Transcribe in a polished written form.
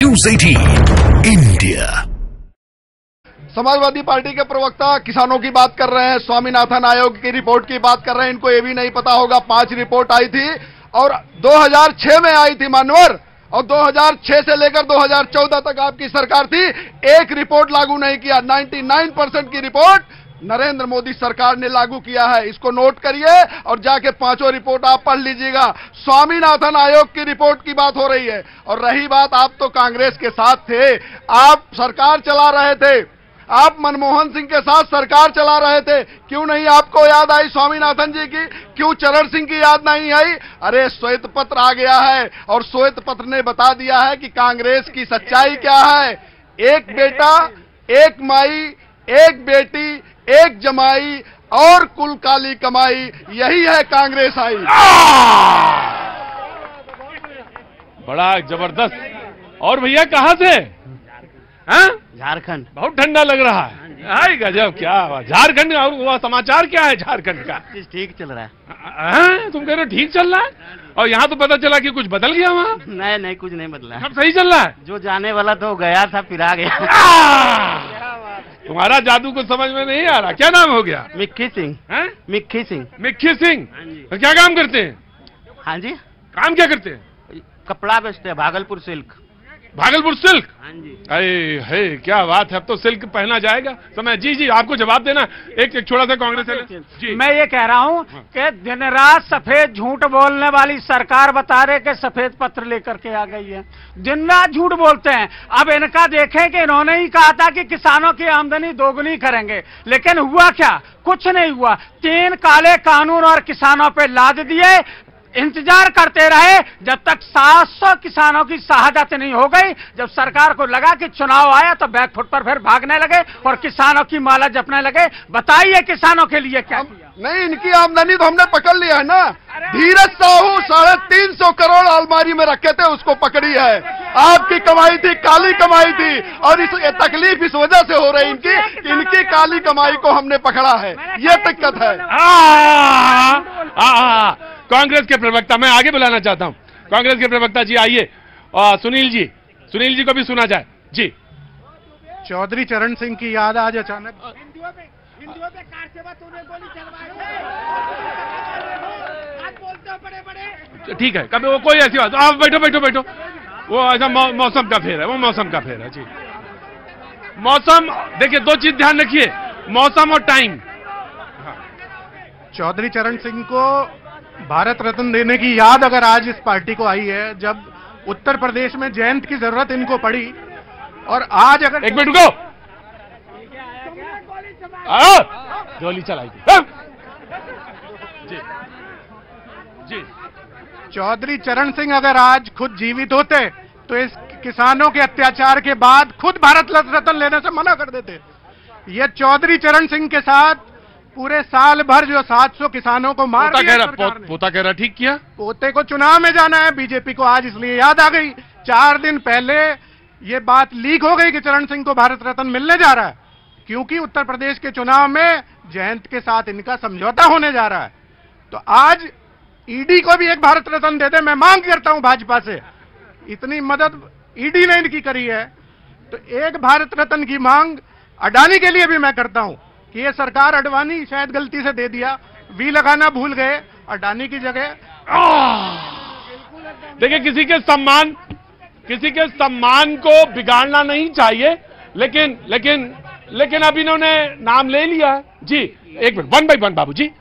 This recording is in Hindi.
News 18 India. समाजवादी पार्टी के प्रवक्ता किसानों की बात कर रहे हैं, स्वामीनाथन आयोग की रिपोर्ट की बात कर रहे हैं। इनको ये भी नहीं पता होगा 5 रिपोर्ट आई थी और 2006 में आई थी मानवर, और 2006 से लेकर 2014 तक आपकी सरकार थी, एक रिपोर्ट लागू नहीं किया। 99% की रिपोर्ट नरेंद्र मोदी सरकार ने लागू किया है। इसको नोट करिए और जाके 5 रिपोर्ट आप पढ़ लीजिएगा। स्वामीनाथन आयोग की रिपोर्ट की बात हो रही है। और रही बात, आप तो कांग्रेस के साथ थे, आप सरकार चला रहे थे, आप मनमोहन सिंह के साथ सरकार चला रहे थे, क्यों नहीं आपको याद आई स्वामीनाथन जी की? क्यों चरण सिंह की याद नहीं आई? अरे श्वेत पत्र आ गया है और श्वेत पत्र ने बता दिया है कि कांग्रेस की सच्चाई क्या है। एक बेटा, एक माई, एक बेटी, एक जमाई और कुल काली कमाई, यही है कांग्रेस आई। बड़ा जबरदस्त। और भैया कहां से? झारखंड। बहुत ठंडा लग रहा है। हाय गजब, क्या झारखंड। और वो समाचार क्या है झारखंड का? ठीक चल रहा है। तुम कह रहे हो ठीक चल रहा है, और यहाँ तो पता चला कि कुछ बदल गया वहाँ। नहीं कुछ नहीं बदला, सब सही चल रहा है। जो जाने वाला था वो गया था, फिर आ गया। तुम्हारा जादू कुछ समझ में नहीं आ रहा। क्या नाम हो गया? Mickey Singh. Mickey Singh. Mickey Singh. तो क्या काम करते हैं? हाँ जी। काम क्या करते हैं? कपड़ा बेचते हैं, भागलपुर सिल्क। भागलपुर सिल्क। हाँ जी। अरे है, क्या बात है। अब तो सिल्क पहना जाएगा समय। जी आपको जवाब देना। एक छोटा सा कांग्रेस जी। मैं ये कह रहा हूँ कि दिन रात सफेद झूठ बोलने वाली सरकार बता रहे कि सफेद पत्र लेकर के आ गई है। दिन रात झूठ बोलते हैं। अब इनका देखें कि इन्होंने ही कहा था कि किसानों की आमदनी दोगुनी करेंगे, लेकिन हुआ क्या? कुछ नहीं हुआ। 3 काले कानून और किसानों पे लाद दिए। इंतजार करते रहे जब तक 700 किसानों की शहादत नहीं हो गई। जब सरकार को लगा कि चुनाव आया तो बैकफुट पर फिर भागने लगे और किसानों की माला जपने लगे। बताइए किसानों के लिए क्या किया? नहीं, इनकी आमदनी तो हमने पकड़ लिया है ना। धीरज साहू 350 करोड़ अलमारी में रखे थे, उसको पकड़ी है। आपकी कमाई थी, काली कमाई थी, और इस तकलीफ इस वजह से हो रही इनकी काली कमाई को हमने पकड़ा है। ये दिक्कत है। कांग्रेस के प्रवक्ता, मैं आगे बुलाना चाहता हूं कांग्रेस के प्रवक्ता जी, आइए। सुनील जी को भी सुना जाए जी। चौधरी चरण सिंह की याद आज अचानक। ठीक है, कभी वो कोई ऐसी बात। आप बैठो। वो ऐसा मौसम का फेर है, वो मौसम का फेर है जी। मौसम देखिए, 2 चीज ध्यान रखिए, मौसम और टाइम। चौधरी चरण सिंह को भारत रत्न देने की याद अगर आज इस पार्टी को आई है, जब उत्तर प्रदेश में जयंत की जरूरत इनको पड़ी, और आज अगर एक मिनट रुको, गोली चलाई जी। चौधरी चरण सिंह अगर आज खुद जीवित होते तो इस किसानों के अत्याचार के बाद खुद भारत रत्न लेने से मना कर देते। ये चौधरी चरण सिंह के साथ पूरे साल भर जो 700 किसानों को मार दिया। पोता कह रहा ठीक किया। पोते को चुनाव में जाना है, बीजेपी को आज इसलिए याद आ गई। 4 दिन पहले ये बात लीक हो गई कि चरण सिंह को भारत रत्न मिलने जा रहा है, क्योंकि उत्तर प्रदेश के चुनाव में जयंत के साथ इनका समझौता होने जा रहा है। तो आज ईडी को भी एक भारत रत्न दे दे, मैं मांग करता हूं भाजपा से। इतनी मदद ईडी ने इनकी करी है, तो एक भारत रत्न की मांग अडानी के लिए भी मैं करता हूं कि ये सरकार, अडवाणी शायद गलती से दे दिया, वी लगाना भूल गए, अडानी की जगह। देखिए, किसी के सम्मान को बिगाड़ना नहीं चाहिए, लेकिन अब इन्होंने नाम ले लिया जी। एक मिनट, 1 by 1 बाबू जी।